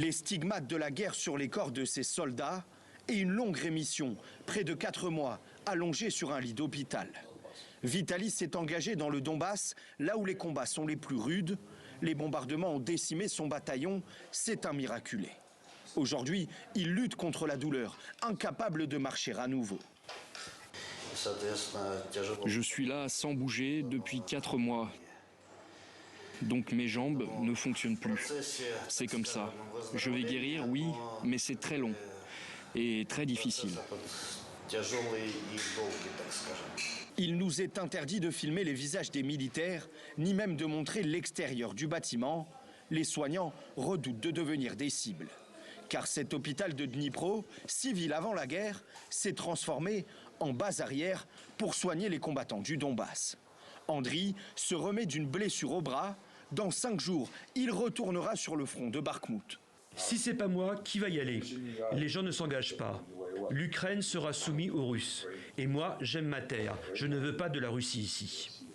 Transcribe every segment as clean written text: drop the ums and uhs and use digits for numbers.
Les stigmates de la guerre sur les corps de ces soldats et une longue rémission, près de 4 mois, allongés sur un lit d'hôpital. Vitaly s'est engagé dans le Donbass, là où les combats sont les plus rudes. Les bombardements ont décimé son bataillon, c'est un miraculé. Aujourd'hui, il lutte contre la douleur, incapable de marcher à nouveau. Je suis là sans bouger depuis 4 mois. Donc mes jambes ne fonctionnent plus. C'est comme ça. Je vais guérir, oui, mais c'est très long et très difficile. Il nous est interdit de filmer les visages des militaires, ni même de montrer l'extérieur du bâtiment. Les soignants redoutent de devenir des cibles. Car cet hôpital de Dnipro, civil avant la guerre, s'est transformé en base arrière pour soigner les combattants du Donbass. Andriy se remet d'une blessure au bras. Dans 5 jours, il retournera sur le front de Bakhmout. Si c'est pas moi, qui va y aller? Les gens ne s'engagent pas. L'Ukraine sera soumise aux Russes. Et moi, j'aime ma terre. Je ne veux pas de la Russie ici.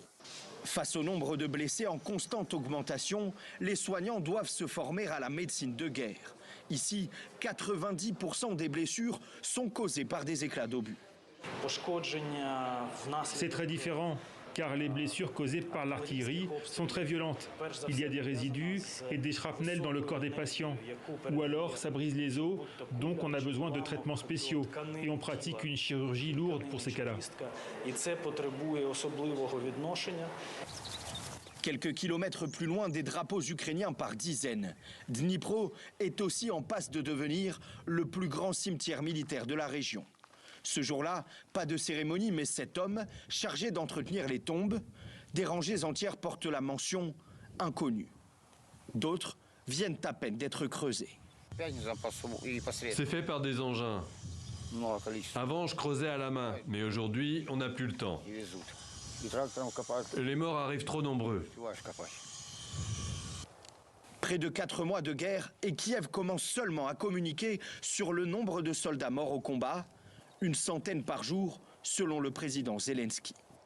Face au nombre de blessés en constante augmentation, les soignants doivent se former à la médecine de guerre. Ici, 90% des blessures sont causées par des éclats d'obus. C'est très différent, car les blessures causées par l'artillerie sont très violentes. Il y a des résidus et des shrapnels dans le corps des patients. Ou alors, ça brise les os, donc on a besoin de traitements spéciaux. Et on pratique une chirurgie lourde pour ces cas-là. Quelques kilomètres plus loin, des drapeaux ukrainiens par dizaines. Dnipro est aussi en passe de devenir le plus grand cimetière militaire de la région. Ce jour-là, pas de cérémonie, mais cet homme, chargé d'entretenir les tombes, des rangées entières portent la mention « inconnu ». D'autres viennent à peine d'être creusées. C'est fait par des engins. Avant, je creusais à la main, mais aujourd'hui, on n'a plus le temps. Les morts arrivent trop nombreux. Près de 4 mois de guerre et Kiev commence seulement à communiquer sur le nombre de soldats morts au combat. Une centaine par jour, selon le président Zelensky.